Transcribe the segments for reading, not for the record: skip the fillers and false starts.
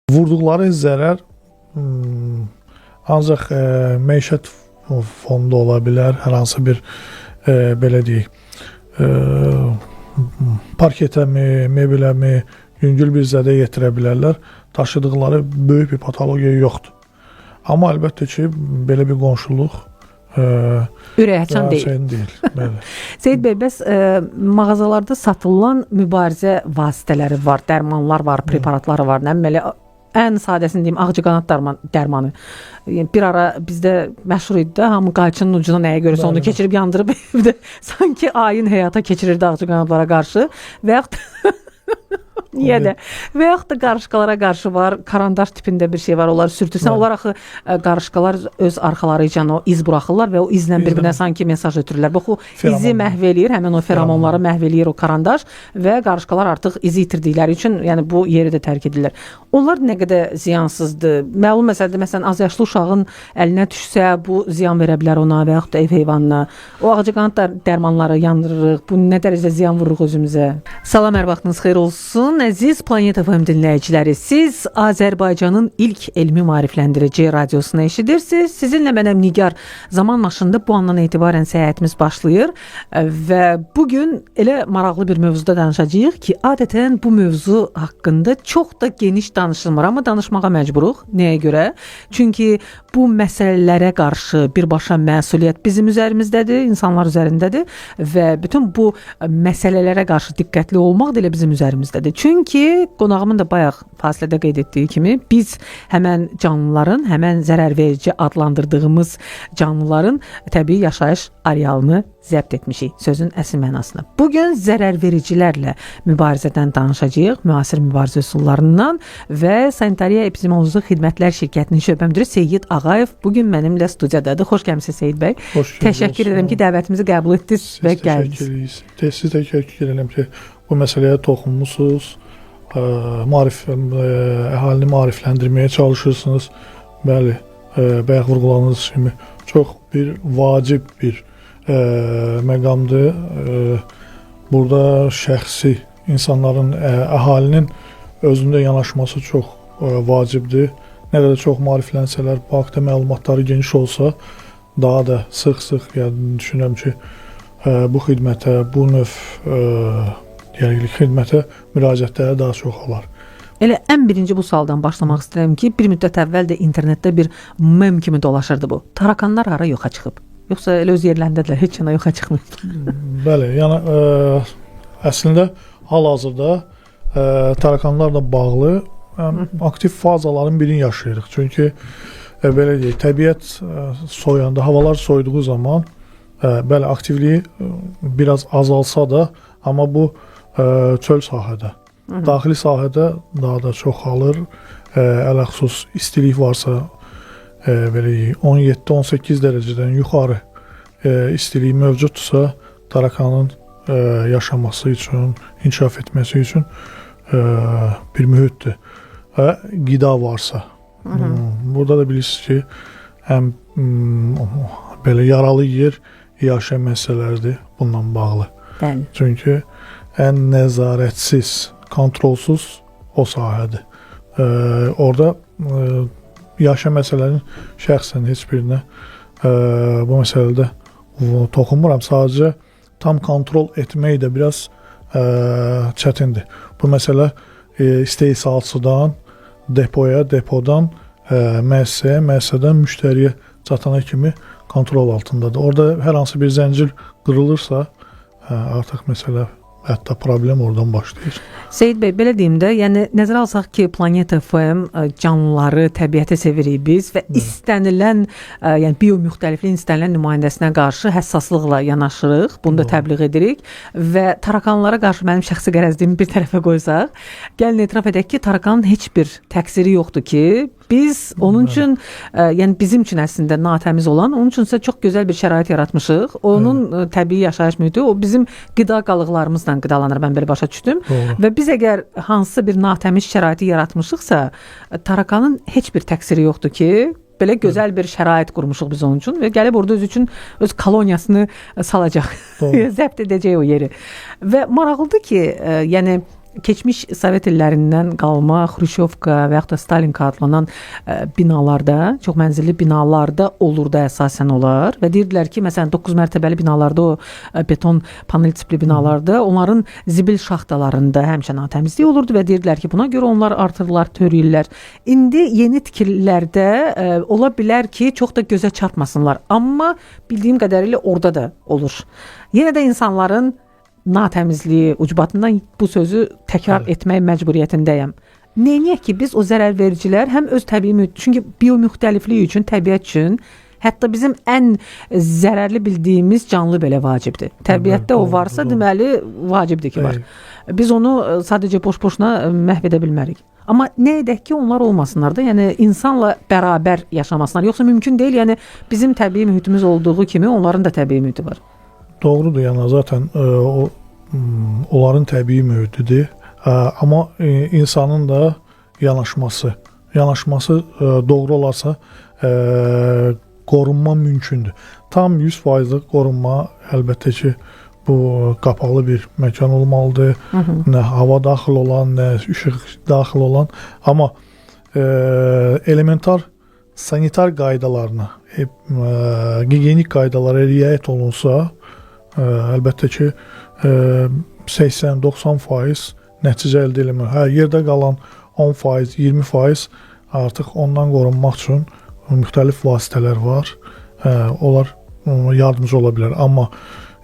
Vurduqları zərər ancaq məişət fonunda ola bilər, hər hansı bir belə deyək, parketəmi, mebeləmi, yüngül bir zədə yetirə bilərlər. Daşıdıqları böyük bir patologiya yoxdur. Amma əlbəttə ki, belə bir qonşuluq ürəkaçan deyil. Seyid bəy, bəs mağazalarda satılan mübarizə vasitələri var, dərmanlar var, preparatları var. Nəməli, ən sadəsini deyim, ağcaqanad dərmanı. Bir ara bizdə məşhur idi də, hamı qayçının ucuna nəyə görürsə onu keçirib yandırıb sanki ayın həyata keçirirdi ağcaqanadlara qarşı və yaxud niyə də? Və yaxud da qarışqalara qarşı var, karandaş tipində bir şey var, onları sürtürsən. Onlar axı qarışqalar öz arxaları ilə o iz buraxırlar və o izlə bir-birinə sanki mesaj ötürürlər. Bax, o izi məhv eləyir, həmin o feromonları məhv eləyir o karandaş və qarışqalar artıq izi itirdikləri üçün, yəni bu yeri də tərk edirlər. Onlar nə qədər ziyansızdır? Məlum məsələdir, məsələn, az yaşlı uşağın əlinə düşsə, bu ziyan verə bilər ona və yaxud da ev heyvanına. O ağcaqanad dərmanları yandırırıq, bu nə dərəcədə ziyan vururuq özümüzə? Salam, hər vaxtınız xeyir olsun. Əziz Planet FM dinləyiciləri, siz Azərbaycanın ilk elmi maarifləndirici radiosunu eşidirsiniz. Sizinlə mənəm Nigar. Zaman maşında bu andan etibarən səyahətimiz başlayır və bugün elə maraqlı bir mövzuda danışacağıq ki, adətən bu mövzu haqqında çox da geniş danışılmır, amma danışmağa məcburuq. Nəyə görə? Çünki bu məsələlərə qarşı birbaşa məsuliyyət bizim üzərimizdədir, insanlar üzərindədir və bütün bu məsələlərə qarşı diqqətli olmaq da elə bizim üzərimizdədir. Çünki qonağımın da bayaq fasilədə qeyd etdiyi kimi biz həmən canlıların, həmən zərərverici adlandırdığımız canlıların təbii yaşayış arealını zəbt etmişik, sözün əsl mənasını. Bugün zərərvericilərlə mübarizədən danışacağıq, müasir mübarizə üsullarından və Sanitariya Epidemioloji Xidmətlər Şirkətinin şöbə müdiri Seyid Ağayev bugün mənimlə studiyadadır. Xoş gəlmisiniz Seyid bəy. Təşəkkür edirəm ki, dəvətimizi qəbul etdiniz və gəldiniz. Siz təşəkkür edirəm ki, bu məsələyə toxunmusunuz, əhalini maarifləndirməyə çalışırsınız. Bəli, bayaq vurğuladığınız kimi çox bir vacib bir məqamdır. Burada şəxsi insanların, əhalinin özündə yanaşması çox vacibdir. Nə qədər çox maariflənsələr, bu haqda məlumatları geniş olsa, daha da sıx-sıx düşünürəm ki, bu xidmətə, bu növ xidmətə müraciətləri daha çox olar. Elə ən birinci bu sualdan başlamaq istəyirəm ki, bir müddət əvvəl də internetdə bir mem kimi dolaşırdı bu. Tarakanlar hara yoxa çıxıb? Yoxsa elə öz yerlərindədirlər, heç yana yoxa çıxmır? Bəli, yəni əslində hal-hazırda tarakanlarla bağlı aktiv fazaların birini yaşayırıq. Çünki belə deyək, təbiət soyanda, havalar soyduğu zaman bəli, aktivliyi biraz azalsa da, amma bu çöl sahədə, daxili sahədə daha da çoxalır. Ələxüsus istilik varsa, belə deyək, 17-18 dərəcədən yuxarı istiliyi mövcudsa, tarakanın yaşaması üçün, inkişaf etməsi üçün bir mühitdir. Və qida varsa. Burada da bilirsiniz ki, həm belə yaralı yer yaşa məsələlərdir bundan bağlı. Bəli. Çünki ən nəzarətsiz, kontrolsuz o sahədir. Orada yaşa məsələnin şəxsən heç birinə bu məsələdə toxunmuram. Sadəcə tam kontrol etmək də biraz çətindir. Bu məsələ istehsalçıdan depoya, depodan müəssisəyə, müəssisədən müştəriyə çatana kimi kontrol altındadır. Orada hər hansı bir zəncir qırılırsa, artıq məsələ, hətta problem oradan başlayır. Seyid bəy, belə deyim də, yəni nəzərə alsaq ki, Planet FM canlıları, təbiəti sevirik biz və istənilən, yəni biomüxtəlifliyin istənilən nümayəndəsinə qarşı həssaslıqla yanaşırıq, bunu da təbliğ edirik və tarakanlara qarşı mənim şəxsi qərəzliyimi bir tərəfə qoysaq, gəlin etiraf edək ki, tarakanın heç bir təqsiri yoxdur ki, biz onun üçün, yəni bizim üçün əslində natəmiz olan, onun üçün isə çox gözəl bir şərait yaratmışıq. Onun təbii yaşayış mühiti, o bizim qida qalıqlarımızla qidalanır, mən belə başa düşdüm. Və biz əgər hansısa bir natəmiz şəraiti yaratmışıqsa, tarakanın heç bir təqsiri yoxdur ki, belə gözəl bir şərait qurmuşuq biz onun üçün və gəlib orada öz üçün öz koloniyasını salacaq, zəbt edəcək o yeri. Və maraqlıdır ki, yəni keçmiş Sovet illərindən qalma Xruşovka və yaxud da Stalinka adlanan binalarda, çox mənzilli binalarda olurdu əsasən olar və deyirdilər ki, məsələn 9 mərtəbəli binalarda, o beton panel tipli binalarda onların zibil şaxtalarında həmişə natəmizlik olurdu və deyirdilər ki, buna görə onlar artırlar, törəyirlər. İndi yeni tikililərdə ola bilər ki, çox da gözə çarpmasınlar, amma bildiyim qədərilə orada da olur. Yenə də insanların natəmizliyi ucbatından bu sözü təkrar etmək məcburiyyətindəyəm. Neyək ki, biz o zərərvericilər həm öz təbii mühit, çünki biomüxtəliflik üçün, təbiət üçün, hətta bizim ən zərərli bildiyimiz canlı belə vacibdir. Təbiətdə o varsa, deməli vacibdir ki, var. Biz onu sadəcə boş-boşuna məhv edə bilmərik. Amma nə edək ki, onlar olmasınlar da, yəni insanla bərabər yaşamasınlar. Yoxsa mümkün deyil, yəni bizim təbii mühitimiz olduğu kimi onların da təbii mühiti var. Doğrudur, yəni zaten onların təbii mühitidir. Amma insanın da yanaşması doğru olarsa qorunma mümkündür. Tam 100% qorunma əlbəttə ki, bu qapalı bir məkan olmalıdır. Nə hava daxil olan, nə işıq daxil olan. Amma elementar sanitar qaydalarına, gigiyenik qaydalara riayət olunsa, əlbəttə ki 80-90% nəticə əldə eləmir. Yerdə qalan 10%, 20% artıq ondan qorunmaq üçün müxtəlif vasitələr var. Onlar yardımcı ola bilər. Amma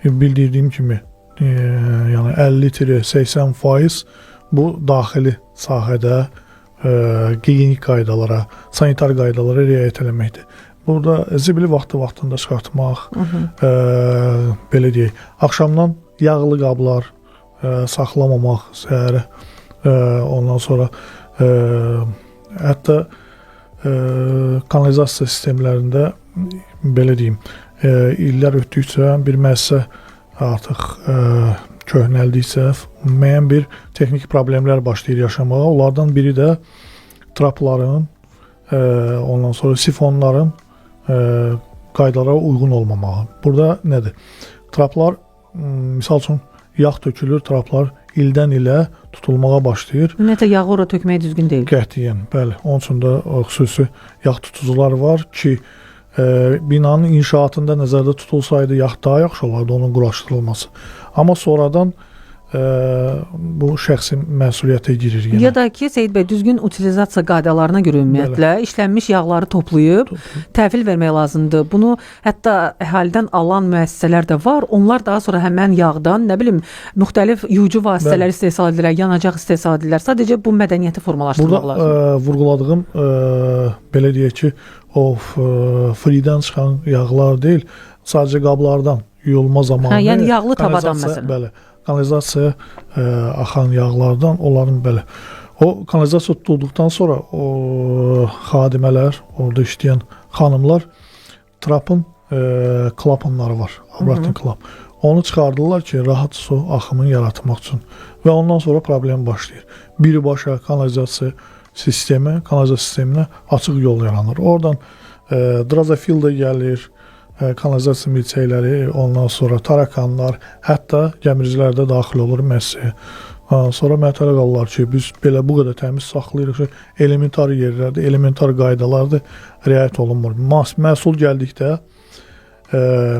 bildirdiyim kimi yəni 50-80% bu daxili sahədə gigiyenik qaydalara, sanitar qaydalara riayət eləməkdir. Burada zibili vaxtında çıxartmaq, belə deyək, axşamdan yağlı qablar saxlamamaq səhərə, ondan sonra hətta kanalizasiya sistemlərində, belə deyim, illər ötdükcə bir müəssisə artıq köhnəldikcə müəyyən bir texniki problemlər başlayır yaşamağa. Onlardan biri də trapların, ondan sonra sifonların qaydalara uyğun olmamağı. Burada nədir? Traplar, misal üçün, yağ tökülür, traplar ildən ilə tutulmağa başlayır. Ümumiyyətlə, yağı ora tökmək düzgün deyil. Qətiyyən, bəli. Onun üçün də xüsusi yağ tutucular var ki, binanın inşaatında nəzərdə tutulsaydı yağ daha yaxşı olardı, onun quraşdırılması. Amma sonradan bu şəxsin məsuliyyətə girir. Ya da ki, Seyid bəy, düzgün utilizasiya qaydalarına görə ümumiyyətlə işlənmiş yağları toplayıb təhvil vermək lazımdır. Bunu hətta əhalidən alan müəssisələr də var. Onlar daha sonra həmən yağdan, nə bilim, müxtəlif yuyucu vasitələr istehsal edirlər, yanacaq istehsal edirlər. Sadəcə bu mədəniyyəti formalaşdırmaq lazımdır. Burada vurğuladığım, belə deyək ki, o fridən çıxan yağlar deyil, sadəcə qablardan yuyulma zamanı. Yəni yağlı tavadan məsələn. Bəli. Kanalizasiya axan yağlardan, onların belə. O kanalizasiya tutulduqdan sonra o xadimələr, orada işləyən xanımlar trapın klapanları var, obratный klap. Onu çıxardırlar ki, rahat su axımını yaratmaq üçün və ondan sonra problem başlayır. Birbaşa kanalizasiya sisteminə açıq yol yaranır. Oradan drazofil də gəlir, kanalizasiya milçəkləri, ondan sonra tarakanlar, hətta gəmiricilər də daxil olur müəssisəyə. Sonra mətələ qalırlar ki, biz belə bu qədər təmiz saxlayırıq ki, elementar yerlərdə, elementar qaydalarda riayət olunmur. Məhsul gəldikdə,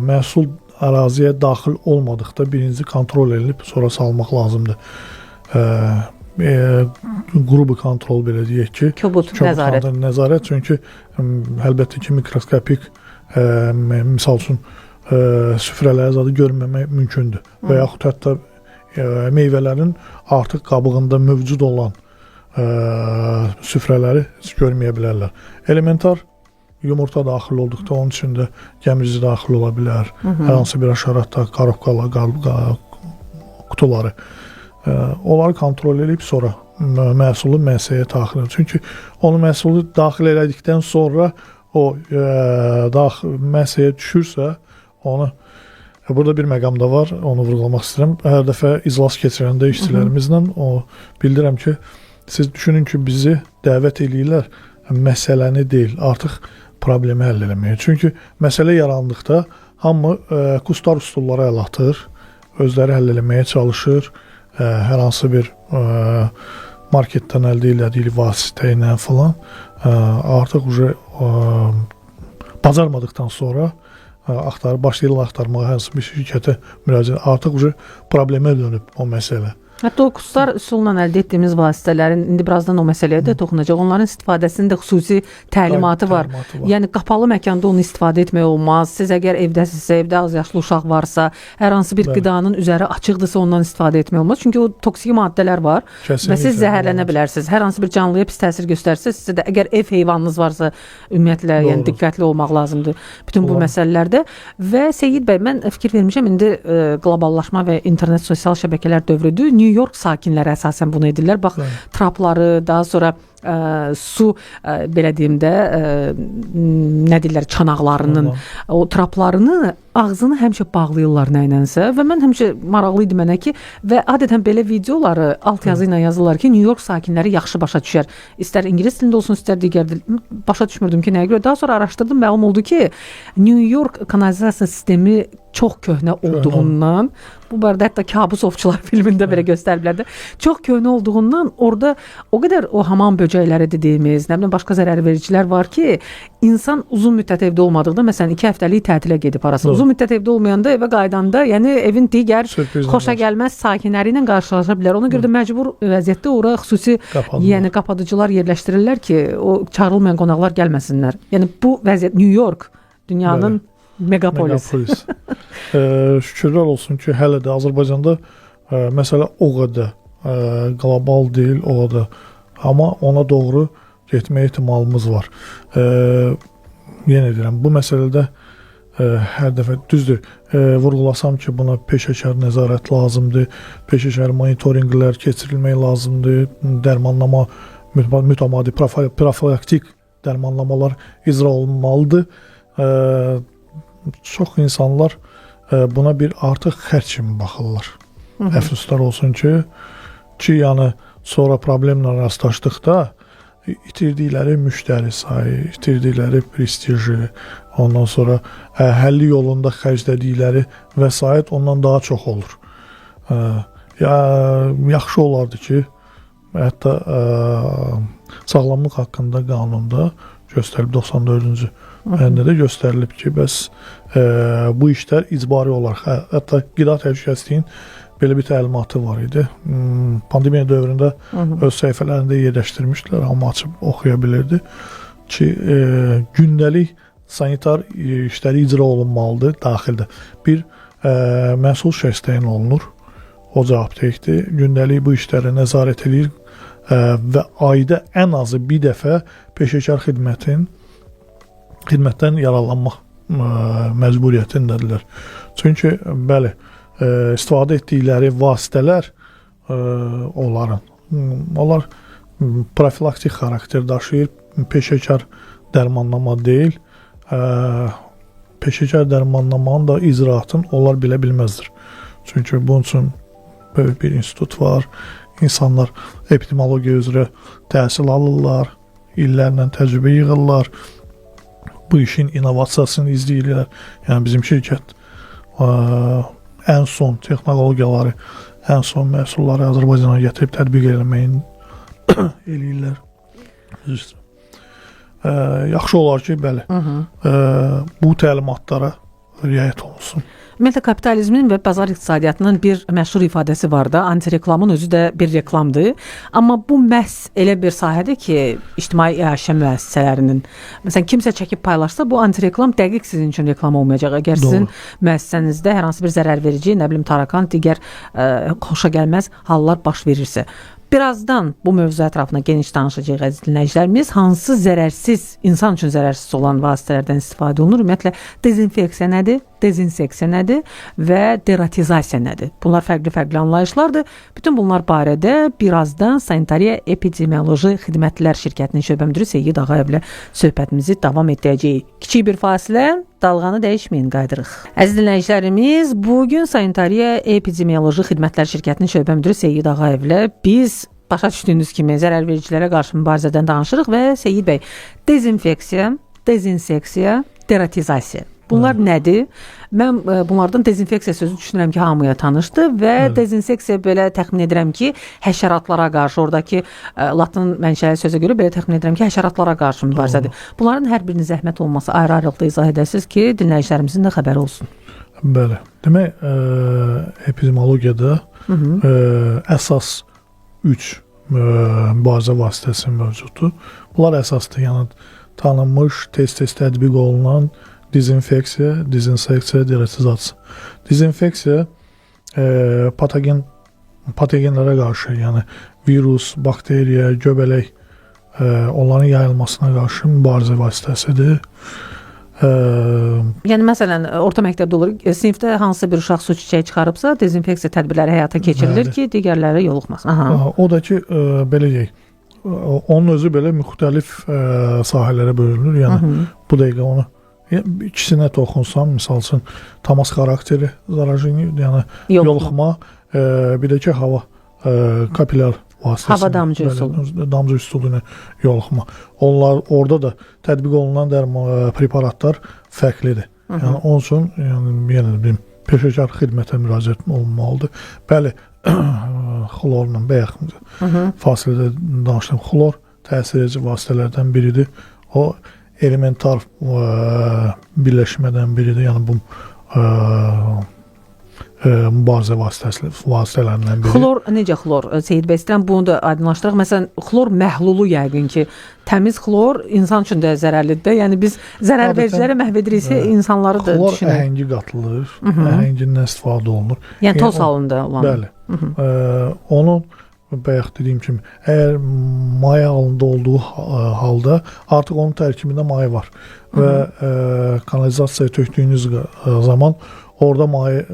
məhsul əraziyə daxil olmadıqda birinci kontrol edilib, sonra salmaq lazımdır. Qrubu kontrol, belə deyək ki, kobud nəzarət, çünki əlbəttə ki, mikroskopik misal üçün süfrələri zadı görməmək mümkündür və yaxud hətta meyvələrin artıq qabığında mövcud olan süfrələri görməyə bilərlər. Elementar yumurta daxil olduqda onun içində gəmirici daxil ola bilər, hər hansı bir aşaratda, qarobkalar, qutuları. Onları kontrol edib sonra məhsulu müəssisəyə daxil edir. Çünki onu məhsulu daxil elədikdən sonra o müəssisəyə düşürsə, onu burada bir məqam da var, onu vurğulamaq istəyirəm. Hər dəfə iclas keçirəndə işçilərimizlə bildirəm ki, siz düşünün ki, bizi dəvət eləyirlər məsələni deyil, artıq problemi həll eləməyə. Çünki məsələ yarandıqda hamı kustar üsullara əl atır, özləri həll eləməyə çalışır, hər hansı bir marketdən əldə elədiyi vasitə ilə falan artıq bacarmadıktan sonra başlayırlar axtarmağa hər hansı bir şirkətə müraciət. Artıq problemə dönüb o məsələ. Hətta o kurslar üsulla əldə etdiyimiz vasitələrin, indi birazdan o məsələyə də toxunacaq. Onların istifadəsində xüsusi təlimatı var. Yəni qapalı məkanda onu istifadə etmək olmaz. Siz əgər evdəsinizsə, evdə az yaşlı uşaq varsa, hər hansı bir qidanın üzəri açıqdırsa ondan istifadə etmək olmaz. Çünki o toksik maddələr var və siz zəhərlənə bilərsiniz. Hər hansı bir canlıya pis təsir göstərsə, sizə də əgər ev heyvanınız varsa, ümumiyyətlə, yəni diqqətli olmaq lazımdır bütün bu məsələlərdə. Və Seyid bəy, mən fikir vermişəm, indi qloballaşma və internet sosial şəbəkələr dövrüdür. New York sakinləri əsasən bunu edirlər. Bax, trapları, daha sonra su, belə deyim də, nə deyirlər, çanaqlarının, o traplarını, ağzını həmişə bağlayırlar nəyinənsə və mən həmişə maraqlı idi mənə ki, və adətən belə videoları alt yazı ilə yazırlar ki, New York sakinləri yaxşı başa düşər. İstər ingilis dilində olsun, istər digər dil. Başa düşmürdüm ki, nəyə görə. Daha sonra araşdırdım, məlum oldu ki, New York kanalizasiya sistemi çox köhnə olduğundan, bu barədə hətta Kabus Ovçular filmində belə göstəriblər də, çox köhnə olduğundan orada o qədər o hamam böcəkləri dediyimiz, nə bilim, başqa zərər vericilər var ki, insan uzun müddət evdə olmadıqda, məsələn 2 həftəlik tətilə gedib arasında, uzun müddət evdə olmayanda, evə qaydanda, yəni evin digər xoşagəlməz sakinləri ilə qarşılaşa bilər. Ona görə də məcbur vəziyyətdə ora xüsusi yəni qapadıcılar yerləşdirirlər ki, o çağırılmayan qonaqlar gəlməsinlər. Yəni bu vəziyyət New York dünyanın megapolis. Şükürlər olsun ki, hələ də Azərbaycanda məsələ o qədər qlobal deyil, o qədər. Amma ona doğru getmə ehtimalımız var. Yenə deyirəm, bu məsələdə hər dəfə düzdür, vurğulasam ki, buna peşəkar nəzarət lazımdır, peşəkar monitorinqlər keçirilmək lazımdır, dərmanlama, mütəmadi profilaktik dərmanlamalar icra olunmalıdır. Çox insanlar buna bir artıq xərc kimi baxırlar. Əfsuslar olsun ki, yəni sonra problemlə rastlaşdıqda itirdikləri müştəri sayı, itirdikləri prestiji, ondan sonra həlli yolunda xərclədikləri vəsait ondan daha çox olur. Yaxşı olardı ki, hətta sağlamlıq haqqında qanunda göstərilib 94-cü bəndə də göstərilib ki, bəs bu işlər icbari olaraq, hətta qida təhlükəsizliyinin belə bir təlimatı var idi. Pandemiya dövründə öz səhifələrində yerləşdirmişdilər, amma açıb oxuya bilirdi ki, gündəlik sanitar işləri icra olunmalıdır daxildə. Bir məsul şəxs təyin olunur, o cavabdehdir, gündəlik bu işlərə nəzarət edir və ayda ən azı bir dəfə peşəkar xidmətdən yararlanmaq məcburiyyətindədirlər. Çünki, bəli, istifadə etdikləri vasitələr onlar profilaktik xarakter daşıyır, peşəkar dərmanlama deyil. Peşəkar dərmanlamanın da icraatın onlar bilə bilməzdir. Çünki bunun üçün böyük bir institut var, insanlar epidemiologiya üzrə təhsil alırlar, illərlə təcrübə yığırlar, bu işin innovasiyasını izləyirlər. Yəni bizim şirkət ən son texnologiyaları, ən son məhsulları Azərbaycana gətirib tətbiq eləməyin eləyirlər. Yaxşı olar ki, bəli, bu təlimatlara riayət olunsun. Ümumiyyətlə, kapitalizmin və bazar iqtisadiyyatının bir məşhur ifadəsi var da, antireklamın özü də bir reklamdır. Amma bu məhz elə bir sahədir ki, ictimai iaşə müəssisələrinin, məsələn, kimsə çəkib paylaşsa, bu antireklam dəqiq sizin üçün reklam olmayacaq. Əgər sizin müəssisənizdə hər hansı bir zərər verici, nə bilim, tarakan, digər xoşagəlməz hallar baş verirsə. Birazdan bu mövzu ətrafına geniş danışacağıq əziz dinləyicilərimiz. Hansı zərərsiz, insan üçün zərərsiz olan vasitələrdən istifadə olunur? Ümumiyyətlə, dezinfeksiya nədir? Dezinseksiya nədir? Və deratizasiya nədir? Bunlar fərqli anlayışlardır. Bütün bunlar barədə birazdan Sanitariya Epidemioloji Xidmətlər Şirkətinin şöbə müdiri Seyid Ağayevlə söhbətimizi davam etdirəcəyik. Kiçik bir fasilə, dalğanı dəyişməyin, qayıdırıq. Əziz dinləyicilərimiz, bugün Sanitariya Epidemioloji Xidmətlər Şirkətinin şöbə müdiri Seyid Ağayevlə biz başa düşdüyünüz kimi zərər vericilərə qarşı mübarizədən danışırıq və Seyid bəy, dezinfeksiya, dezinseksiya, deratizasiya. Bunlar nədir? Mən bunlardan dezinfeksiya sözü düşünürəm ki, hamıya tanışdır və dezinfeksiya belə təxmin edirəm ki, həşəratlara qarşı, oradakı latın mənşəli sözə görə belə təxmin edirəm ki, həşəratlara qarşı mübarizədir. Bunların hər birinin zəhmət olması ayrı-ayrılıqda izah edəsiniz ki, dinləyicilərimizin də xəbəri olsun. Bəli. Demək, epidemiologiyada əsas 3 mübarizə vasitəsi mövcuddur. Bunlar əsasdır, yəni tanınmış, tez-tez tətbiq olunan dezinfeksiya, dezinseksiya, deratizasiya. Dezinfeksiya patogenlərə qarşı, yəni virus, bakteriya, göbələk onların yayılmasına qarşı mübarizə vasitəsidir. Yəni məsələn, orta məktəbdə olur, sinifdə hansı bir uşaq su çiçəyi çıxarıbsa, dezinfeksiya tədbirləri həyata keçirilir ki, digərləri yoluxmasın. O da ki, belə deyək, onun özü belə müxtəlif sahələrə bölünür. Yəni bu dəqiqə onu ikisinə toxunsam, misal üçün təmas xarakteri zarajen, yəni yoluxma, bir də ki hava kapilyar vasitəsilə, hava damcı üsulu. Damcı üsulu ilə yoluxma. Onlar orada da tətbiq olunan preparatlar fərqlidir. Yəni onun üçün yəni peşəkar xidmətə müraciət olunmalıdır. Bəli, xlorla bayaq fasilədə danışdım. Xlor təsir edici vasitələrdən biridir. O elementar birləşmədən biridir. Yəni bu mübarizə vasitələrindən biri. Xlor, necə xlor? Seyid bəy, istəyirəm bunu da aydınlaşdıraq. Məsələn, xlor məhlulu yəqin ki, təmiz xlor insan üçün də zərərlidir. Yəni biz zərər vericiləri məhv ediriksə, insanları da düşünək. Xlor əhəngi qatılır, əhəngindən istifadə olunur. Yəni toz halında olan. Bəli. Onun bayaq dediyim kimi, əgər maye halında olduğu halda artıq onun tərkibində maye var və kanalizasiyaya tökdüyünüz zaman orada maye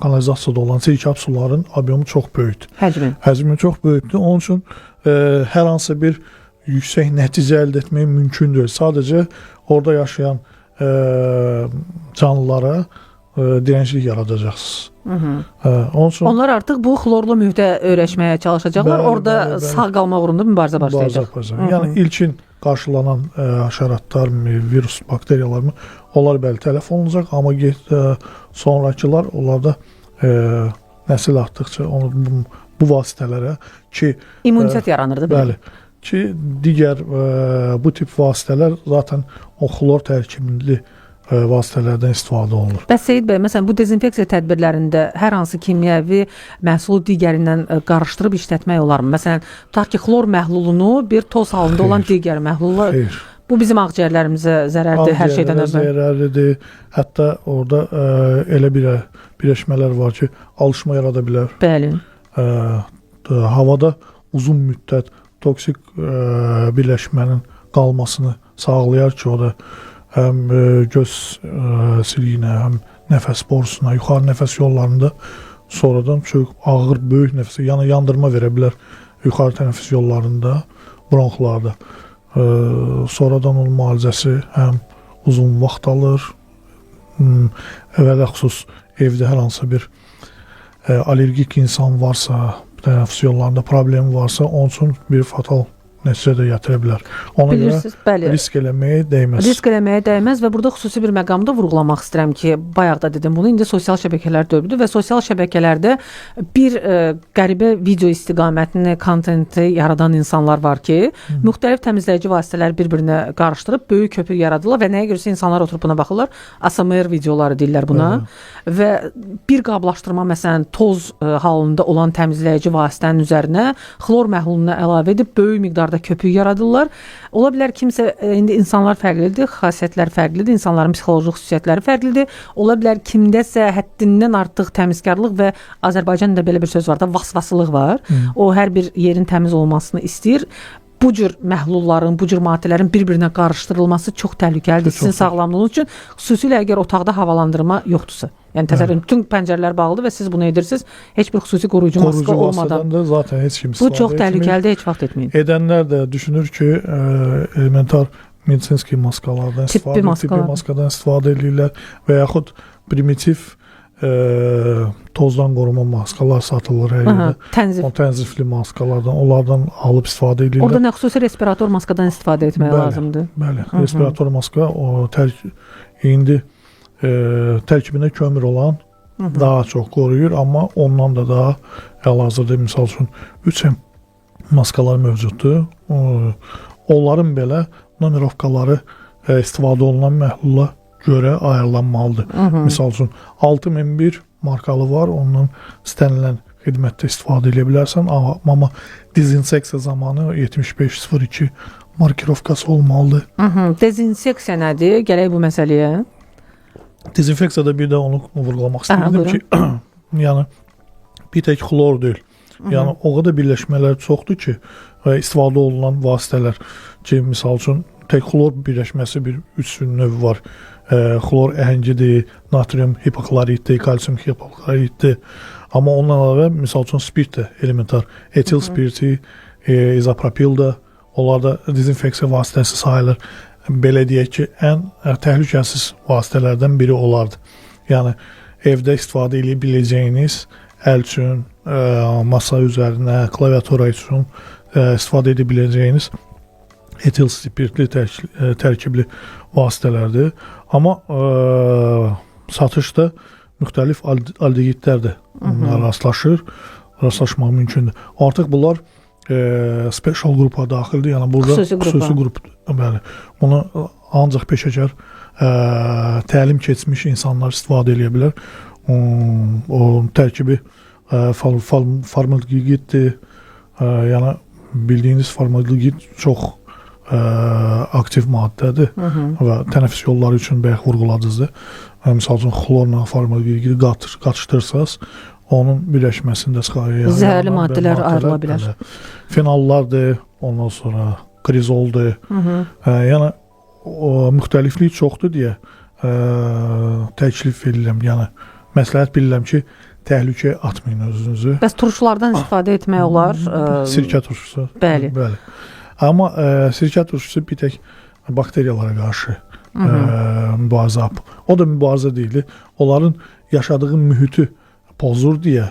kanalizasiyada olan sirkab suların obyomu çox böyükdür. Həcmi çox böyükdür. Onun üçün hər hansı bir yüksək nəticə əldə etmək mümkün deyil. Sadəcə orada yaşayan canlılara dirençlik yaradacaqsınız. Onlar artıq bu xlorlu mühitə öyrəşməyə çalışacaqlar. Orada sağ qalmaq uğrunda mübarizə başlayacaq. Yəni ilkin qarşılanan həşəratlar, virus, bakteriyalar onlar bəli tələf olunacaq, amma sonrakılar onlarda nəsil artdıqca bu vasitələrə ki immunitet yaranırdı. Bəli. Ki digər bu tip vasitələr zaten o xlor tərkibli vasitələrdən istifadə olunur. Bəs Seyid bəy, məsələn, bu dezinfeksiya tədbirlərində hər hansı kimyəvi məhsulu digərindən qarışdırıb işlətmək olarmı? Məsələn, tutaq ki, xlor məhlulunu bir toz halında olan digər məhlulla, bu bizim ağciyərlərimizə zərərdir, hər şeydən əvvəl. Zərərlidir. Hətta orada elə bir birləşmələr var ki, alışma yarada bilər. Bəli. Havada uzun müddət toksik birləşmənin qalmasını sağlayar ki, o da həm göz siliyinə, həm nəfəs borusuna, yuxarı nəfəs yollarında sonradan çox ağır, böyük nəfəs, yəni yandırma verə bilər yuxarı tənəffüs yollarında, bronxlarda. Sonradan onun müalicəsi həm uzun vaxt alır, əvvələ xüsus evdə hər hansı bir allergik insan varsa, tənəffüs yollarında problemi varsa, onun üçün bir fatal nəticə də gətirə bilər. Ona görə risk eləməyə dəyməz. Risk eləməyə dəyməz və burada xüsusi bir məqamda vurğulamaq istəyirəm ki, bayaq da dedim bunu, indi sosial şəbəkələr dövrüdür və sosial şəbəkələrdə bir qəribə video istiqamətini, kontenti yaradan insanlar var ki, müxtəlif təmizləyici vasitələri bir-birinə qarışdırıb böyük köpük yaradırlar və nəyə görürsə insanlar oturub buna baxırlar. ASMR videoları deyirlər buna və bir qablaşdırma, məsələn, toz halında olan təmizləyici vasitənin üzərinə xlor məhlulunu əlavə edib böyük miqdarda köpük yaradırlar. Ola bilər kimsə, indi insanlar fərqlidir, xasiyyətlər fərqlidir, insanların psixoloji xüsusiyyətləri fərqlidir. Ola bilər kimdəsə həddindən artıq təmizkarlıq və Azərbaycanda belə bir söz var da, vasvasılıq var. O hər bir yerin təmiz olmasını istəyir. Bu cür məhlulların, bu cür maddələrin bir-birinə qarışdırılması çox təhlükəlidir sizin sağlamlığınız üçün, xüsusilə əgər otaqda havalandırma yoxdursa. Yəni təsəvvür edin, bütün pəncərələr bağlıdır və siz bunu edirsiniz, heç bir xüsusi qoruyucu maska olmadan. Da zaten heç kim bu çox təhlükəlidir, heç vaxt etməyin. Edənlər də düşünür ki, elementar medisinski maskalardan tibbi maskadan istifadə edirlər və yaxud primitiv tozdan qoruma maskalar satılır hər yerdə. Tənzifli maskalardan, onlardan alıb istifadə edirlər. Orada nə xüsusi respirator maskadan istifadə etmək lazımdır? Bəli, respirator maska indi tərkibində kömür olan daha çox qoruyur, amma ondan da daha hal-hazırda misal üçün 3M maskalar mövcuddur. Onların belə numerovkaları istifadə olunan məhlula görə ayrılanmalıdır. Misal üçün 6001 markalı var, ondan istənilən xidmətdə istifadə edə bilərsən, amma dezinseksiya zamanı 7502 markirovkası olmalıdır. Dezinseksiya nədir? Gələk bu məsələyə. Dezinfeksiyada bir də onu vurgulamaq istəyirdim ki, yəni bir tək xlor deyil. Yəni o qədər birləşmələr çoxdur ki, istifadə olunan vasitələr ki, misal üçün tək xlor birləşməsi bir 3 növ var. Xlor əhəngidir, natrium hipokloritdir, kalsium hipokloritdir. Amma ondan əlavə misal üçün spirt də elementar, etil spirti, izopropil də, onlar da dezinfeksiya vasitəsi sayılır. Belə deyək ki, ən təhlükəsiz vasitələrdən biri olardı. Yəni evdə istifadə edə biləcəyiniz əl üçün, masa üzərinə, klaviatura üçün istifadə edə biləcəyiniz etil spirtli tərkibli vasitələrdir. Amma satışda müxtəlif aldehidlər də rastlaşmaq mümkündür. Artıq bunlar special qrupa daxildir. Yəni burada xüsusi qrup. Bəli. Bunu ancaq peşəkar təlim keçmiş insanlar istifadə edə bilər. O tərkibi formaldehiddir. Yəni bildiyiniz formaldehid çox aktiv maddədir və tənəffüs yolları üçün bayaq vurğuladınızdır. Misal üçün xlorla formaldehidi qatışdırsanız, onun birləşməsində zəhərli maddələr ayrıla bilər. Fenollardır, ondan sonra krizoldur. Yəni müxtəliflik çoxdur deyə təklif edirəm. Yəni məsləhət bilirəm ki, təhlükəyə atmayın özünüzü. Bəs turşulardan istifadə etmək olar? Sirkə turşusu. Bəli. Amma sirkə turşusu bir tək bakteriyalara qarşı mübarizə. O da mübarizə deyil. Onların yaşadığı mühiti pozur deyə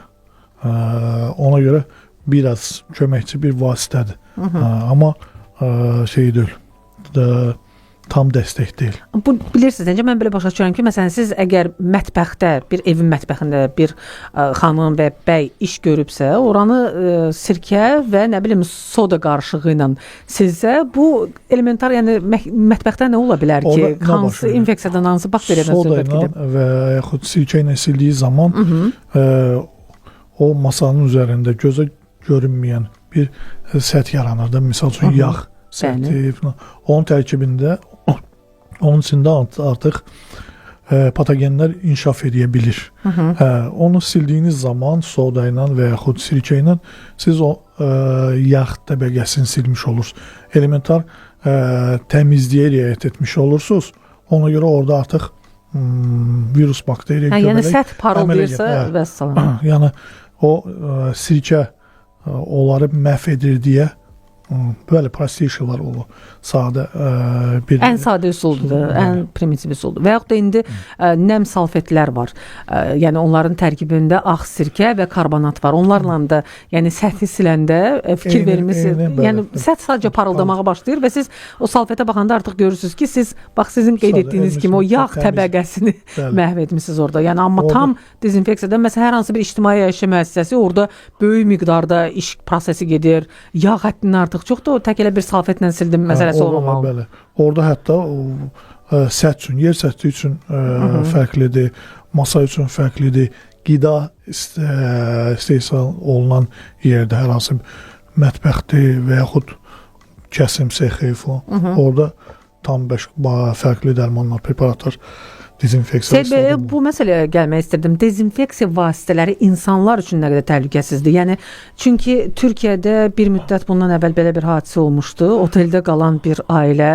ona görə biraz köməkçi bir vasitədir. Amma şey deyil, tam dəstək deyil. Bu bilirsiniz, necə mən belə başa düşürəm ki, məsələn siz əgər mətbəxdə, bir evin mətbəxində bir xanım və bəy iş görübsə, oranı sirkə və nə bilim soda qarışığı ilə silsə, bu elementar, yəni mətbəxdə nə ola bilər ki, hansı infeksiyadan, hansı bakteriyadan söhbət gedir? Soda ilə və yaxud sirkə ilə sildiyi zaman o masanın üzərində gözə görünməyən bir səth yaranır da, misal üçün yağ səthi falan. Onun tərkibində, onun içində artıq patogenlər inkişaf edə bilir. Onu sildiyiniz zaman soda ilə və yaxud sirkə ilə siz o yağ təbəqəsini silmiş olursunuz. Elementar təmizliyə riayət etmiş olursunuz. Ona görə orada artıq virus, bakteriya göbələk. Yəni səth parıldayırsa vəssalam. Yəni o sirkə onları məhv edir deyə böyle proseslər olur. Sadə bir ən sadə üsuldur, ən primitiv üsuldur. Və yaxud da indi nəm salfetlər var. Yəni onların tərkibində ağ sirkə və karbonat var. Onlarla da yəni səthi siləndə fikir vermisiniz. Yəni səth sadəcə parıldamağa başlayır və siz o salfetə baxanda artıq görürsüz ki, siz bax sizin qeyd etdiyiniz kimi o yağ təbəqəsini məhv etmisiniz orada. Yəni amma tam dezinfeksiyada məsələn hər hansı bir ictimai yaşayış müəssisəsi orada böyük miqdarda iş prosesi gedir. Yağ həddini artıq çoxdur, tək elə bir salfetlə sildim məsələsi olmamalı. Bəli. Orada hətta səth üçün, yer səthi üçün fərqlidir, masa üçün fərqlidir, qida istehsal olunan yerdə hər hansı mətbəxdir və yaxud kəsim sexi falan. Orada tam fərqli dərmanlar, preparatlar, dezinfeksiya. Bu məsələyə gəlmək istirdim. Dezinfeksiya vasitələri insanlar üçün nə qədər təhlükəsizdir? Yəni çünki Türkiyədə bir müddət bundan əvvəl belə bir hadisə olmuşdu. Oteldə qalan bir ailə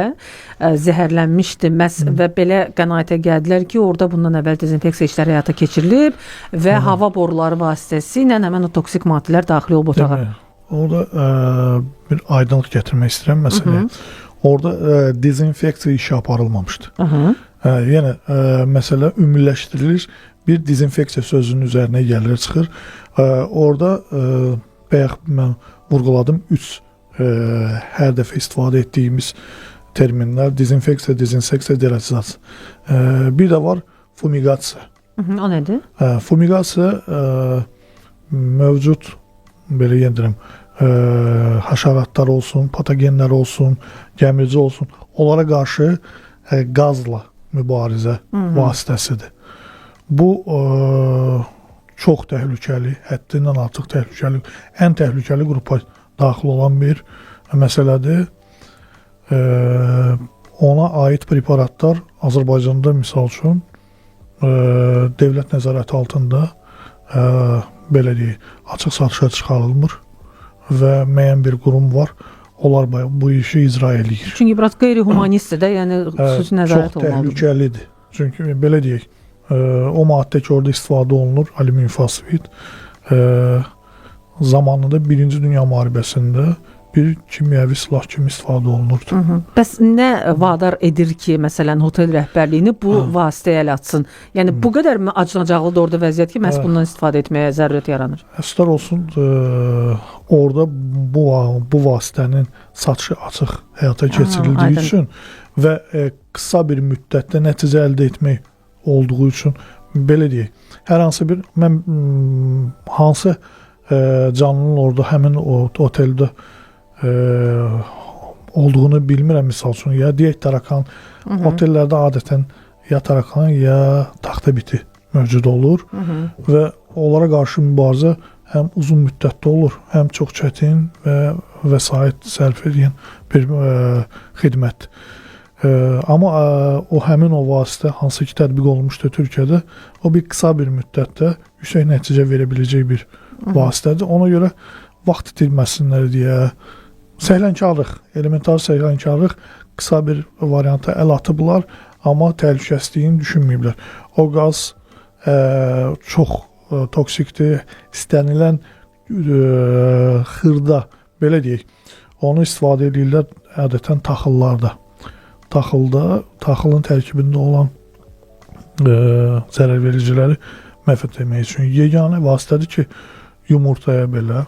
zəhərlənmişdi və belə qənaətə gəldilər ki, orada bundan əvvəl dezinfeksiya işləri həyata keçirilib və hava boruları vasitəsilə həmin o toksik maddələr daxil olub otağa. Orada bir aydınlıq gətirmək istəyirəm məsələyə. Orada dezinfeksiya işi aparılmamışdı. Yəni məsələ ümumiləşdirilir, bir dezinfeksiya sözünün üzərinə gəlir, çıxır. Orada bayaq mən vurğuladım 3 hər dəfə istifadə etdiyimiz terminlər: dezinfeksiya, dezinseksiya, deratizasiya. Bir də var fumigasiya. O nədir? Fumigasiya mövcud belə deyirəm, həşəratlar olsun, patogenlər olsun, gəmirici olsun, onlara qarşı qazla mübarizə vasitəsidir. Bu çox təhlükəli, həddindən artıq təhlükəli, ən təhlükəli qrupa daxil olan bir məsələdir. Ona aid preparatlar Azərbaycanda misal üçün dövlət nəzarəti altında belə deyək, açıq satışa çıxarılmır və müəyyən bir qurum var. Onlar bu işi icra edir. Çünki biraz qeyri-humanistdir də, yəni xüsusi nəzarət olmalıdır. Çox təhlükəlidir. Çünki belə deyək, o maddə ki, orada istifadə olunur, alüminium fosfid, zamanında 1-ci Dünya müharibəsində bir kimyəvi silah kimi istifadə olunurdu. Bəs nə vadar edir ki, məsələn, otel rəhbərliyini bu vasitəyə əl atsın? Yəni, bu qədər mi acınacaqlıdır orada vəziyyət ki, məhz bundan istifadə etməyə zərurət yaranır? Əslər olsun, orada bu vasitənin satışı açıq həyata keçirildiyi üçün və qısa bir müddətdə nəticə əldə etmək olduğu üçün, belə deyək, hər hansı bir, mən hansı canlının orada həmin o oteldə olduğunu bilmirəm, misal üçün, ya deyək tarakan, otellərdə adətən ya tarakan, ya taxta biti mövcud olur və onlara qarşı mübarizə həm uzun müddətdə olur, həm çox çətin və vəsait sərf edən bir xidmət. Amma o həmin o vasitə, hansı ki tətbiq olunmuşdur Türkiyədə, o bir qısa bir müddətdə yüksək nəticə verə biləcək bir vasitədir. Ona görə vaxt itirməsinlər deyə səhlənkarlıq, elementar səhlənkarlıq qısa bir varianta əl atıblar, amma təhlükəsizliyini düşünməyiblər. O qaz çox toksikdir, istənilən xırda, belə deyək, onu istifadə edirlər adətən taxıllarda. Taxılın tərkibində olan zərərvericiləri məhv etmək üçün yeganə vasitədir ki, yumurtaya belə,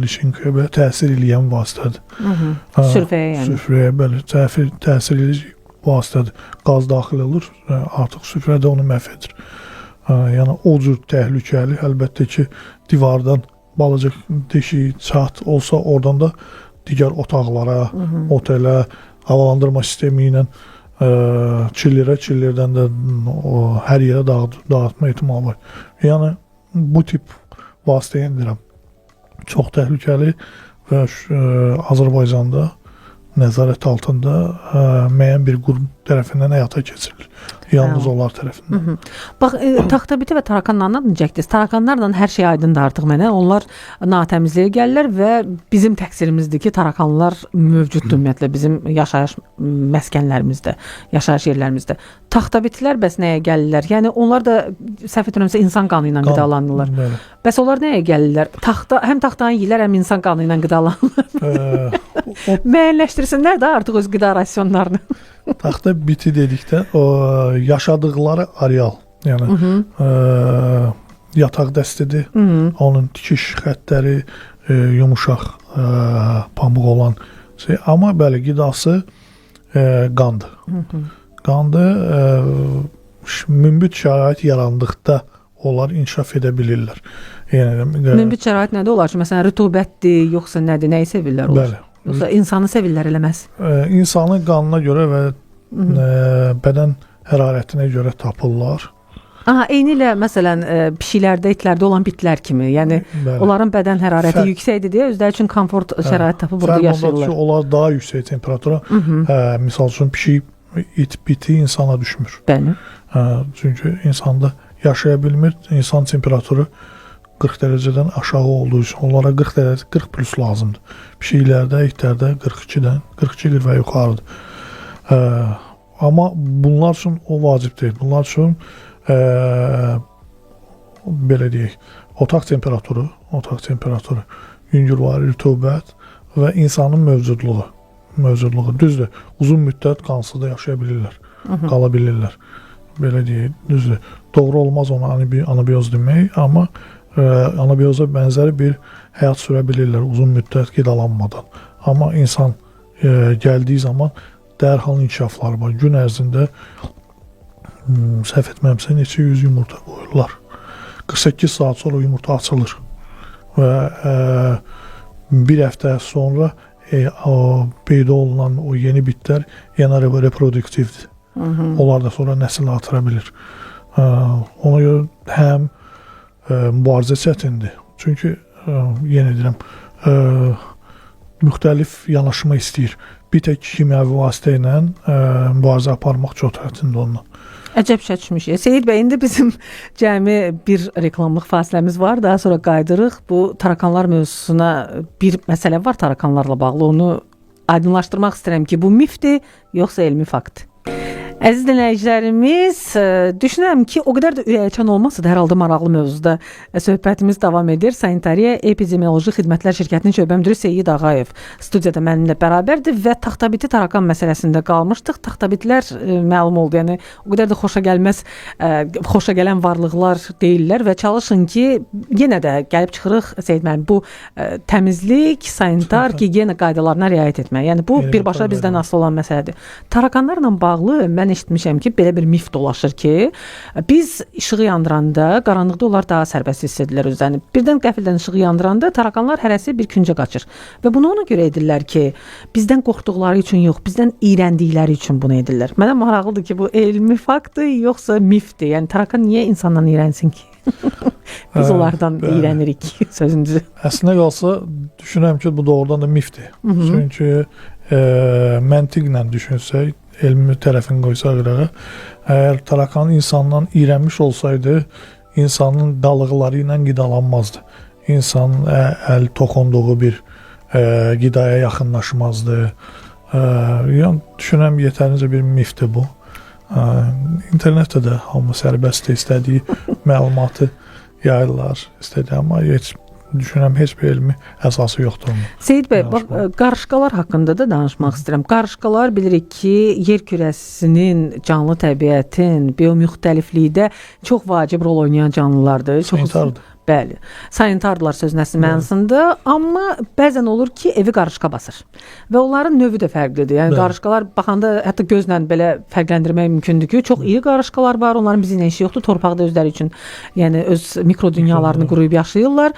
lişinkaya belə təsir eləyən vasitədir. Sürfəyə yəni. Süfrəyə belə təsir edici vasitədir. Qaz daxil olur, artıq süfrə də onu məhv edir. Yəni o cür təhlükəli, əlbəttə ki, divardan balaca deşik, çat olsa oradan da digər otaqlara, otelə, havalandırma sistemi ilə çillərdən də hər yerə dağıtma ehtimalı var. Yəni bu tip vasitəyə deyirəm, çox təhlükəli və Azərbaycanda nəzarət altında müəyyən bir qurum tərəfindən həyata keçirilir. Yalnız onlar tərəfindən. Bax, taxta biti və tarakanlarla necəkdir? Tarakanlarla hər şey aydındır artıq mənə. Onlar natəmizliyə gəlirlər və bizim təqsirimizdir ki, tarakanlar mövcuddur ümumiyyətlə bizim yaşayış məskənlərimizdə, yaşayış yerlərimizdə. Taxta bitilər bəs nəyə gəlirlər? Yəni onlar da səhv etmirəmsə insan qanı ilə qidalanırlar. Bəs onlar nəyə gəlirlər? Həm taxtanı yeyirlər, həm insan qanı ilə qidalanırlar. Müəyyənləşdirsinlər də artıq öz qida rasionlarını. Taxta biti dedikdə o yaşadıqları areal, yəni yataq dəstidir, onun tikiş xəttləri yumuşaq, pamıq olan şey, amma bəli qidası qandır. Qandır, münbit şərait yarandıqda onlar inkişaf edə bilirlər. Münbit şərait nədir olar ki? Məsələn, rütubətdir, yoxsa nədir, nəyi sevirlər olur? Bəli. Yoxsa insanı sevirlər eləməz? İnsanın qanına görə və bədən hərarətinə görə tapırlar. Eyni ilə məsələn pişiklərdə, itlərdə olan bitlər kimi, yəni onların bədən hərarəti yüksəkdir deyə özləri üçün komfort şərait tapıb burada yaşayırlar. Onlar daha yüksək temperatura, misal üçün pişik, it, biti insana düşmür. Bəli. Çünki insanda yaşaya bilmir, insan temperaturu 40 dərəcədən aşağı olduğu üçün onlara 40 plus lazımdır. Pişiklərdə, itlərdə 42 və yuxarıdır. Amma bunlar üçün o vacib deyil. Bunlar üçün belə deyək, otaq temperaturu, yüngülvari rütubət və insanın mövcudluğu. Düzdür, uzun müddət qansız da yaşaya bilirlər, qala bilirlər. Belə deyək, düzdür. Doğru olmaz ona anabiyoz demək, amma anabiyoza bənzəri bir həyat sürə bilirlər uzun müddət qidalanmadan. Amma insan gəldiyi zaman dərhal inkişafları var. Gün ərzində səhv etməmsə neçə 100 yumurta qoyurlar. 48 saat sonra yumurta açılır və bir həftə sonra peyda olunan o yeni bitlər yana reproduktivdir. Onlar da sonra nəsil artıra bilir. Ona görə həm mübarizə çətindir. Çünki yenə deyirəm, müxtəlif yanaşma istəyir. Bir tək kimyəvi vasitə ilə mübarizə aparmaq çox çətindir onunla. Əcəb şəkilmiş. Seyid bəy, indi bizim cəmi bir reklamlıq fasiləmiz var. Daha sonra qaydırıq. Bu tarakanlar mövzusuna bir məsələ var tarakanlarla bağlı. Onu aydınlaşdırmaq istəyirəm ki, bu mifdir, yoxsa elmi fakt? Əziz dinləyicilərimiz, düşünürəm ki, o qədər də ürəkaçan olmasa da hər halda maraqlı mövzuda söhbətimiz davam edir. Sanitariya Epidemioloji Xidmətlər Şirkətinin şöbə müdiri Seyid Ağayev studiyada mənimlə bərabərdir və taxtabiti tarakan məsələsində qalmışdıq. Taxtabitlər məlum oldu, yəni o qədər də xoşa gələn varlıqlar deyirlər və çalışın ki, yenə də gəlib çıxırıq Seyid müəllim, bu təmizlik, sanitar, gigiyena qaydalarına riayət etmək. Yəni bu birbaşa bizdən asılı olan məsələdir. Tarakanlarla bağlı mən eşitmişəm ki, belə bir mif dolaşır ki, biz işığı yandıranda qaranlıqda onlar daha sərbəst hiss edirlər özlərini. Birdən qəfildən işığı yandıranda tarakanlar hərəsi bir küncə qaçır. Və bunu ona görə edirlər ki, bizdən qorxduqları üçün yox, bizdən iyrəndikləri üçün bunu edirlər. Mənə maraqlıdır ki, bu elmi faktdır, yoxsa mifdir? Yəni tarakan niyə insandan iyrənsin ki? Biz onlardan iyrənirik sözünüzü. Əslində qalsa, düşünürəm ki, bu doğrudan da mifdir. Çünki məntiqlə düşünsək, elmi tərəfini qoysaq qırağa, əgər tarakan insandan iyrənmiş olsaydı, insanın qalıqları ilə qidalanmazdı. İnsan əl toxunduğu bir qidaya yaxınlaşmazdı. Yəni, düşünürəm, yetərincə bir mifdir bu. İnternetdə də hamı sərbəst istədiyi məlumatı yayırlar, istədiyi, amma düşünürəm, heç bir elmi əsası yoxdur onun. Seyid bəy, bax, qarışqalar haqqında da danışmaq istəyirəm. Qarışqalar bilirik ki, yer kürəsinin, canlı təbiətin, biomüxtəliflikdə çox vacib rol oynayan canlılardır. Sanitardır. Bəli, sanitardılar sözün əsli mənasında, amma bəzən olur ki, evi qarışqa basır və onların növü də fərqlidir. Yəni qarışqalar baxanda hətta gözlə belə fərqləndirmək mümkündür ki, çox iri qarışqalar var, onların bizimlə işi yoxdur, torpaqda özləri üçün, yəni öz mikrodünyalarını quruyub yaşayırlar.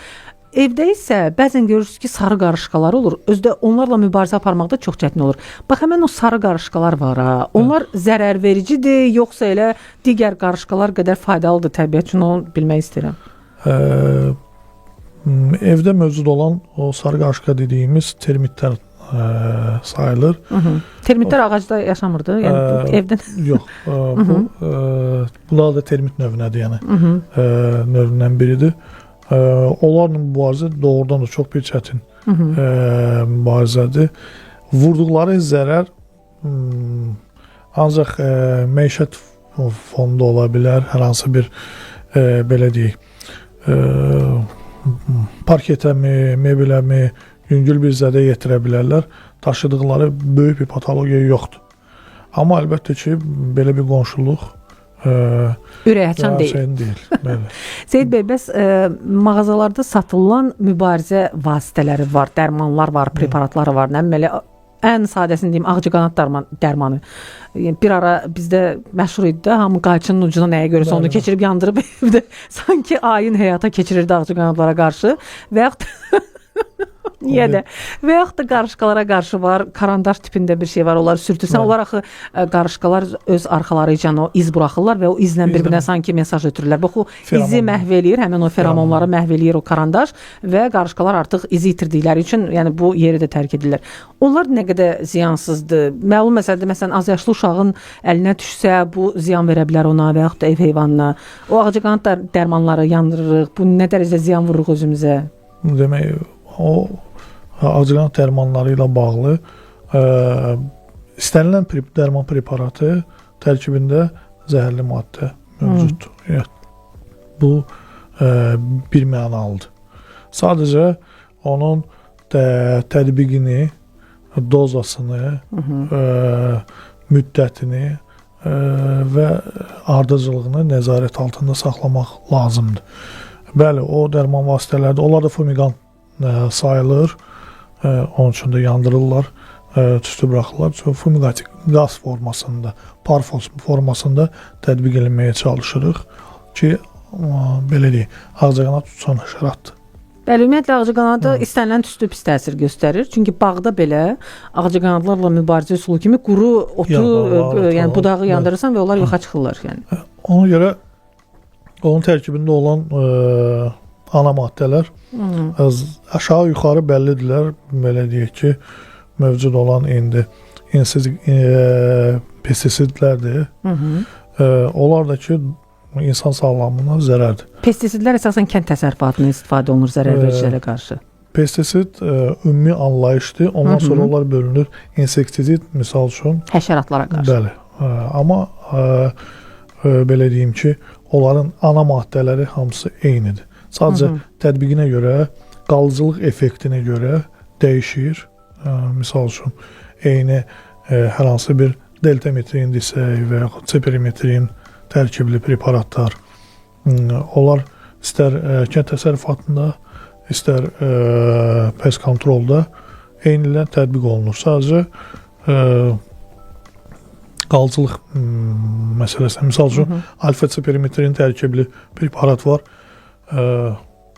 Evdə isə bəzən görürsünüz ki, sarı qarışqalar olur. Özdə onlarla mübarizə aparmaqda çox çətin olur. Bax, həmən o sarı qarışqalar var ha. Onlar zərər vericidir, yoxsa elə digər qarışqalar qədər faydalıdır təbiət üçün, onu bilmək istəyirəm. Evdə mövcud olan o sarı qarışqa dediyimiz termitlər sayılır. Termitlər ağacda yaşamırdı, yəni evdən? Yox, bunlar da termit növünədir, yəni növündən biridir. Onlarla mübarizə doğrudan da çox bir çətin mübarizədir. Vurduqları zərər ancaq məişət fonda ola bilər, hər hansı bir belə deyək, parketəmi, mebeləmi, yüngül bir zədə yetirə bilərlər. Daşıdıqları böyük bir patologiya yoxdur. Amma əlbəttə ki, belə bir qonşuluq ürəkaçan deyil. Seyid bəy, bəs mağazalarda satılan mübarizə vasitələri var, dərmanlar var, preparatları var. Ən sadəsini deyim, ağcaqanad dərmanı. Bir ara bizdə məşhur idi də, hamı qayçının ucuna nəyə görürsə onu keçirib yandırıb evdə sanki ayın həyata keçirirdi ağcaqanadlara qarşı və yaxud niyə də? Və yaxud da qarışqalara qarşı var, karandaş tipində bir şey var, onları sürtürsən. Onlar axı qarışqalar öz arxaları ilə o iz buraxırlar və o izlə bir-birinə sanki mesaj ötürürlər. Bax, o izi məhv eləyir, həmin o feromonları məhv eləyir o karandaş və qarışqalar artıq izi itirdikləri üçün, yəni bu yeri də tərk edirlər. Onlar nə qədər ziyansızdır? Məlum məsələdir, məsələn, az yaşlı uşağın əlinə düşsə, bu ziyan verə bilər ona və yaxud da ev heyvanına. O ağcaqanad dərmanları yandırırıq, bu nə dərəcədə ziyan vururuq özümüzə? Demək, o ağcaqanad dərmanları ilə bağlı istənilən dərman preparatı tərkibində zəhərli maddə mövcuddur. Bu bir mənalıdır. Sadəcə onun tətbiqini, dozasını, müddətini və ardıcıllığını nəzarət altında saxlamaq lazımdır. Bəli, o dərman vasitələrdə, onlar da fumiqant sayılır, onun üçün də yandırırlar tüstü buraxırlar. Çox fumigatik qaz formasında, par formasında tətbiq edilməyə çalışırıq ki, belə deyək, ağcaqanad tutan həşəratdır. Bəli, ümumiyyətlə ağcaqanadı istənilən tüstü pis təsir göstərir. Çünki bağda belə ağcaqanadlarla mübarizə üsulu kimi quru otu, yəni budağı yandırırsan və onlar yoxa çıxırlar. Yəni. Ona görə onun tərkibində olan ana maddələr aşağı yuxarı bəllidirlər. Belə deyək ki, mövcud olan indi pestisidlərdir. Onlar da ki, insan sağlamlığına zərərdir. Pestisidlər əsasən kənd təsərrüfatına istifadə olunur zərərvericilərə qarşı. Pestisid ümumi anlayışdır. Ondan sonra onlar bölünür. İnsektisid, misal üçün. Həşəratlara qarşı. Bəli. Amma belə deyim ki, onların ana maddələri hamısı eynidir. Sadəcə tətbiqinə görə, qalıcılıq effektinə görə dəyişir. Misal üçün, eyni hər hansı bir deltametrin desək və yaxud ceperimetrin tərkibli preparatlar. Onlar istər kənd təsərrüfatında, istər pest kontrolda eyni ilə tətbiq olunur. Sadəcə qalıcılıq məsələsi. Misal üçün, alfa ceperimetrin tərkibli preparat var.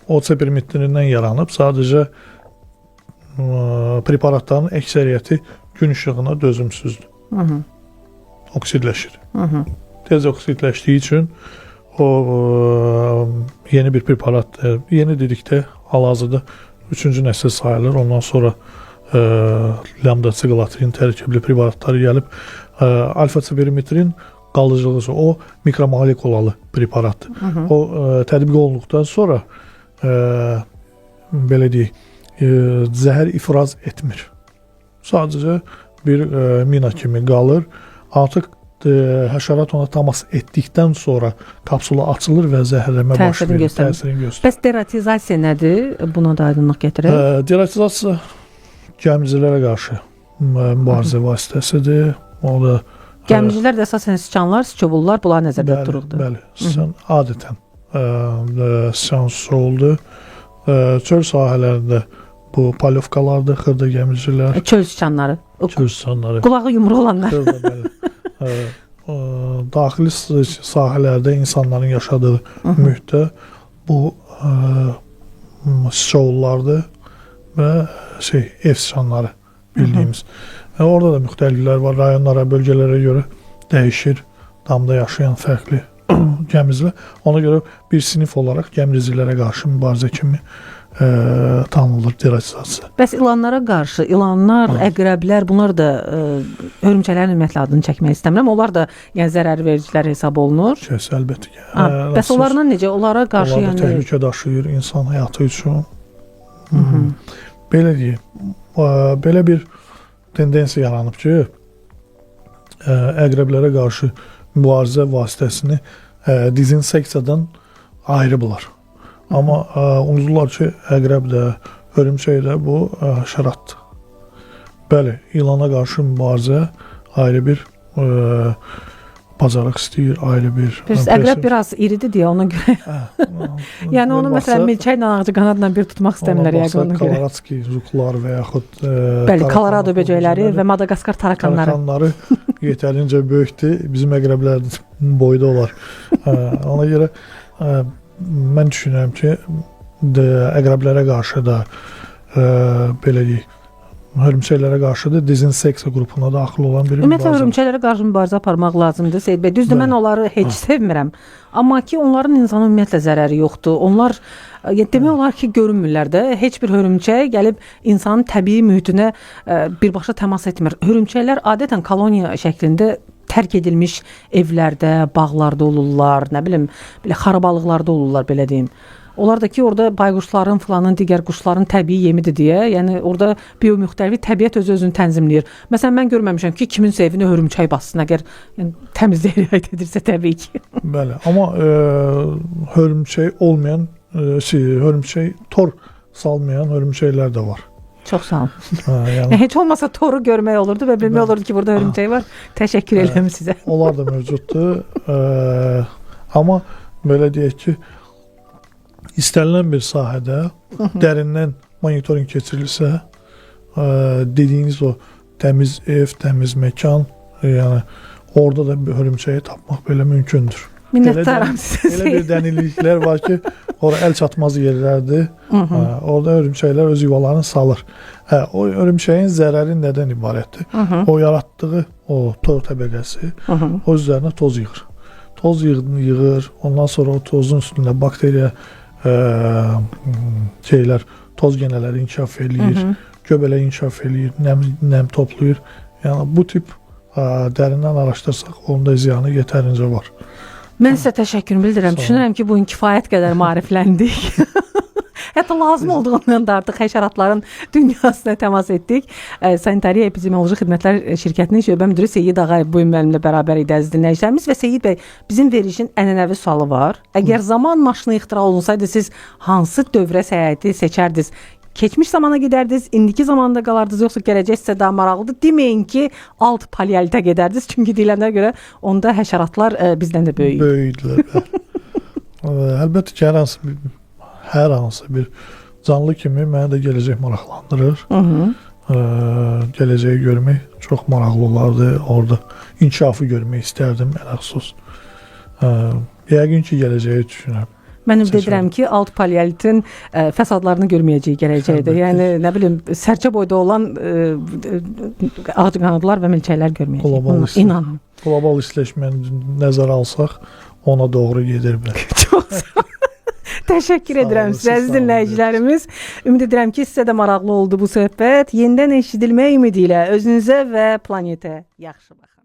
O ceperimetrindən yaranıb. Sadəcə preparatların əksəriyyəti gün işığına dözümsüzdür. Oksidləşir. Tez oksidləşdiyi üçün o yeni bir preparatdır. Yeni dedikdə hal-hazırda 3-cü nəsil sayılır. Ondan sonra lambda siqalatrin tərkibli preparatları gəlib. Alfa ceperimetrin qalıcılığı, o mikromolekulalı preparatdır. O tətbiq olunduqdan sonra belə deyək, zəhər ifraz etmir. Sadəcə bir mina kimi qalır. Artıq həşərat ona təmas etdikdən sonra kapsula açılır və zəhərləmə başlayır. Təsirini göstərir. Bəs deratizasiya nədir? Buna da aydınlıq gətirək. Deratizasiya gəmiricilərə qarşı mübarizə vasitəsidir. O da gəmiricilər də əsasən siçanlar, siçovullar, bunlar nəzərdə tutulurdu. Bəli, siçan adətən siçan oldu. Çöl sahələrində bu palyovkalardır, xırda gəmiricilər. Çöl siçanları. Çöl siçanları. Qulağı yumru olanlar. Bəli. Daxili sahələrdə insanların yaşadığı mühitdə bu siçovullardır və ev siçanları bildiyimiz. Orada da müxtəliflər var, rayonlara, bölgələrə görə dəyişir. Damda yaşayan fərqli gəmiricilər. Ona görə bir sinif olaraq gəmiricilərə qarşı mübarizə kimi tanınılır deratizasiya. Bəs ilanlara qarşı, ilanlar, əqrəblər, bunlar da hörümçələrin ümumiyyətlə adını çəkmək istəmirəm. Onlar da yəni zərər vericilər hesab olunur. Kəs, əlbəttə ki. Bəs onlarla necə? Onlara qarşı onlar da təhlükə daşıyır insan həyatı üçün. Belə deyək, belə bir tendensiya yaranıb ki, əqrəblərə qarşı mübarizə vasitəsini dezinseksiyadan ayırıblar. Amma unudurlar ki, əqrəb də, hörümçək də bu həşəratdır. Bəli, ilana qarşı mübarizə ayrı bir bacarıq istəyir, ayrı bir... Əqrəb biraz iridir deyə ona görə. Yəni onu məsələn milçəklə, ağcaqanadla bir tutmaq istəmirlər yəqin ona görə. Koloradski zuklar və yaxud... Bəli, Kolorado böcəkləri və Madagaskar tarakanları. Tarakanları yetərincə böyükdür, bizim əqrəblər boyda olar. Ona görə mən düşünürəm ki, əqrəblərə qarşı da belə deyək, hörümçəklərə qarşı da dezinseksiya qrupuna daxil olan bir mübarizə. Ümumiyyətlə hörümçəklərə qarşı mübarizə aparmaq lazımdır Seyid bəy. Düzdür, mən onları heç sevmirəm. Amma ki, onların insana ümumiyyətlə zərəri yoxdur. Onlar demək olar ki, görünmürlər də. Heç bir hörümçək gəlib insanın təbii mühitinə birbaşa təmas etmir. Hörümçəklər adətən koloniya şəklində tərk edilmiş evlərdə, bağlarda olurlar, nə bilim, belə xarabalıqlarda olurlar, belə deyim. Onlar da ki, orada bayquşların, filanın, digər quşların təbii yemidir deyə, yəni orada biomüxtəliflik, təbiət öz-özünü tənzimləyir. Məsələn, mən görməmişəm ki, kimin evinə hörümçək bassın, əgər təmizliyə riayət edirsə təbii ki. Bəli, amma hörümçək olmayan, hörümçək tor salmayan hörümçəklər də var. Çox sağ olun. Heç olmasa toru görmək olurdu və bilmək olurdu ki, burada hörümçək var. Təşəkkür edirəm sizə. Onlar da mövcuddur. Amma belə deyək ki, istənilən bir sahədə dərindən monitorinq keçirilsə, dediyiniz o təmiz ev, təmiz məkan, yəni orada da bir hörümçəyi tapmaq belə mümkündür. Minnətdaram sizə. Elə bir dəniliklər var ki, ora əl çatmaz yerlərdir. Orada hörümçəklər öz yuvalarını salır. O hörümçəyin zərəri nədən ibarətdir? O yaratdığı o tor təbəqəsi o üzərinə toz yığır. Toz yığır, ondan sonra o tozun üstündə bakteriya toz genələri inkişaf eləyir, göbələk inkişaf eləyir, nəm toplayır. Yəni bu tip dərindən araşdırsaq, onda ziyanı yetərincə var. Mən sizə təşəkkür bildirirəm. Düşünürəm ki, bu gün kifayət qədər maarifləndik. Hətta lazım olduğundan da artıq həşəratların dünyasına təmas etdik. Sanitariya Epidemioloji Xidmətlər Şirkətinin şöbə müdiri Seyid Ağayev bu gün mənimlə bərabər idi, əziz dinləyicilərimiz. Və Seyid bəy, bizim verilişin ənənəvi sualı var. Əgər zaman maşını ixtira olunsaydı, siz hansı dövrə səyahəti seçərdiniz? Keçmiş zamana gedərdiniz, indiki zamanda qalardınız, yoxsa gələcək sizə daha maraqlıdır? Deməyin ki, alt paleolitə gedərdiniz, çünki deyilənlərə görə onda həşəratlar bizdən də böyük. Böyükdülər. Əlbəttə ki, hər hansı bir canlı kimi mənə də gələcək maraqlandırır. Gələcəyi görmək çox maraqlı olardı. Orada inkişafı görmək istərdim, ələxsus. Yəqin ki, gələcəyi düşünürəm. Mən ümid edirəm ki, alt paleolitin fəsadlarını görməyəcəyi gələcəkdir. Yəni, nə bilim, sərçə boyda olan ağcaqanadlar və milçəklər görməyəcək. İnanın. Qlobal istiləşməni nəzərə alsaq, ona doğru gedir bilər. Çox sağ olun. Təşəkkür edirəm sizə, əziz dinləyicilərimiz. Ümid edirəm ki, sizə də maraqlı oldu bu söhbət. Yenidən eşidilmək ümidi ilə özünüzə və planetə yaxşı baxın.